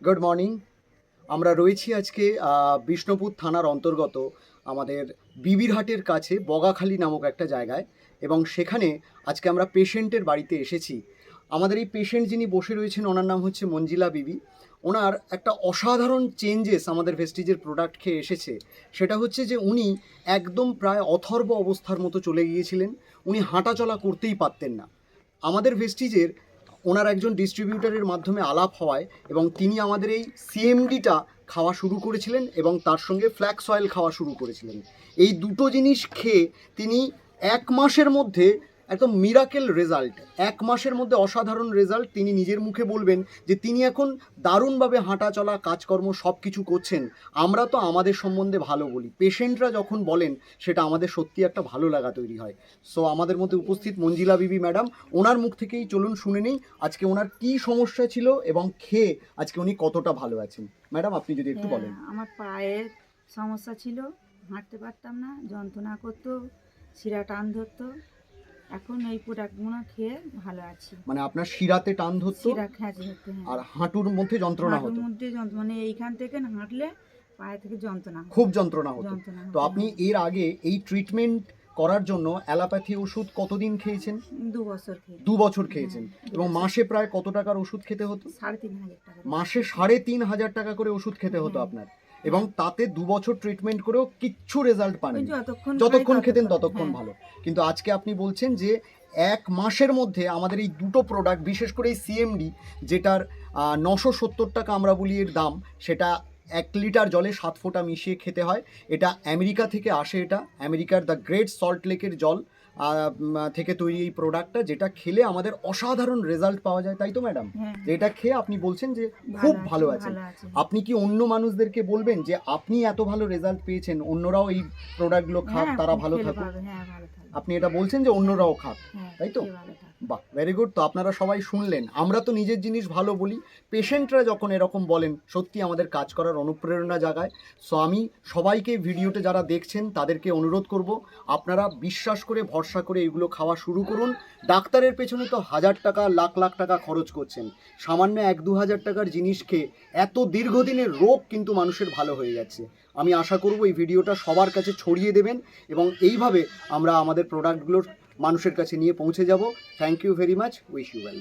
Good morning. আমরা রয়েছি আজকে বিষ্ণুপুর থানার অন্তর্গত আমাদের বিবিরহাটের কাছে বগাখালি নামক একটা জায়গায়, এবং সেখানে আজকে আমরা পেশেন্টের বাড়িতে এসেছি। আমাদের এই পেশেন্ট যিনি বসে রয়েছেন ওনার নাম হচ্ছে মঞ্জিলা বিবি। ওনার একটা অসাধারণ চেঞ্জেস আমাদের ভেস্টিজের প্রোডাক্ট খেয়ে এসেছে। সেটা হচ্ছে যে উনি একদম প্রায় অথর্ব অবস্থার মতো চলে গিয়েছিলেন। উনি হাঁটাচলা করতেই পারতেন না। আমাদের ভেস্টিজের ওনার একজন ডিস্ট্রিবিউটারের মাধ্যমে আলাপ হওয়ায় এবং তিনি আমাদের এই সিএমডিটা খাওয়া শুরু করেছিলেন এবং তার সঙ্গে ফ্ল্যাক্স অয়েল খাওয়া শুরু করেছিলেন। এই দুটো জিনিস খেয়ে তিনি 1 মাসের মধ্যে একদম মিরাকেল রেজাল্ট, 1 মাসের মধ্যে অসাধারণ রেজাল্ট। তিনি নিজের মুখে বলবেন যে তিনি এখন দারুণভাবে হাঁটা চলা কাজকর্ম সব কিছু করছেন। আমরা তো আমাদের সম্বন্ধে ভালো বলি, পেশেন্টরা যখন বলেন সেটা আমাদের সত্যি একটা ভালো লাগা তৈরি হয়। সো আমাদের মধ্যে উপস্থিত মঞ্জিলা বিবি ম্যাডাম, ওনার মুখ থেকেই চলুন শুনে নেই আজকে ওনার কী সমস্যা ছিল এবং খেয়ে আজকে উনি কতটা ভালো আছেন। ম্যাডাম, আপনি যদি একটু বলেন। আমার পায়ের সমস্যা ছিল, হাঁটতে পারতাম না, যন্ত্রণা করতো, শিরা টান ধরতো। এখন এই প্রোডাক্টগুলো খেয়ে ভালো আছি। মানে আপনার শিরাতে টান ধরতো শিরা খ্যাঁচে ধরতো, হ্যাঁ। আর হাঁটুর মধ্যে যন্ত্রণা হাঁটুর হতো, মধ্যে মানে এইখান থেকে না হাঁটলে পায়ে থেকে যন্ত্রণা হতো। খুব যন্ত্রণা হতো। যন্ত্রণা তো হতো, আপনি হ্যাঁ। এর আগে এই ট্রিটমেন্ট করার জন্য অ্যালোপ্যাথি ওষুধ কতদিন খেয়েছেন? 2 বছর খেয়ে। 2 বছর খেয়েছেন। হ্যাঁ, এবং 2 বছর। মাসে প্রায় কত টাকার ওষুধ খেতে হতো? 3,500 টাকা। মাসে 3,500 টাকা করে ওষুধ খেতে হতো হ্যাঁ। আপনার, এবং তাতে 2 বছর ট্রিটমেন্ট করেও কিচ্ছু রেজাল্ট ওই পাননি। যতক্ষণ খেতেন খাই ততক্ষণ হ্যাঁ। ভালো। কিন্তু আজকে আপনি বলছেন যে 1 মাসের মধ্যে আমাদের এই দুটো প্রোডাক্ট, বিশেষ করে এই সিএমডি, যেটার 970 টাকা আমরা বলি এর দাম, সেটা 1 লিটার জলে 7 ফোঁটা মিশিয়ে খেতে হয়। এটা আমেরিকা থেকে আসে, এটা আমেরিকার দ্য গ্রেট সল্ট লেকের জল থেকে তৈরি এই প্রোডাক্টটা, যেটা খেলে আমাদের অসাধারণ রেজাল্ট পাওয়া যায়, তাই তো ম্যাডাম? হ্যাঁ। যেটা খেয়ে আপনি বলছেন যে খুব ভালো আছেন। ভালো আছে। আপনি কি অন্য মানুষদেরকে বলবেন যে আপনি এত ভালো রেজাল্ট পেয়েছেন, অন্যরাও এই প্রোডাক্টগুলো খাক, হ্যাঁ, তারা ভালো খেলে থাকুক? পাবে, হ্যাঁ, ভালো থাকবে। আপনি এটা বলছেন যে অন্যরাও খাক, হ্যাঁ, তাই তো? খেয়ে ভালো থাকবে। বাহ, ভেরি গুড। তো আপনারা সবাই শুনলেন, আমরা তো নিজের জিনিস ভালো বলি, পেশেন্টরা যখন এরকম বলেন সত্যি আমাদের কাজ করার অনুপ্রেরণা জাগায়। সো আমি সবাইকে ভিডিওতে যারা দেখছেন তাদেরকে অনুরোধ করব, আপনারা বিশ্বাস করে ভরসা করে এগুলো খাওয়া শুরু করুন। ডাক্তারের পেছনে তো 1000 টাকা লাখ লাখ টাকা খরচ করছেন, সামান্য 1-2 হাজার টাকার জিনিস খেয়ে এত দীর্ঘদিনের রোগ কিন্তু মানুষের ভালো হয়ে যাচ্ছে। আমি আশা করব এই ভিডিওটা সবার কাছে ছড়িয়ে দেবেন এবং এইভাবে আমরা আমাদের প্রোডাক্টগুলোর মানুষের কাছে নিয়ে পৌঁছে যাব। Thank you very much, wish you well.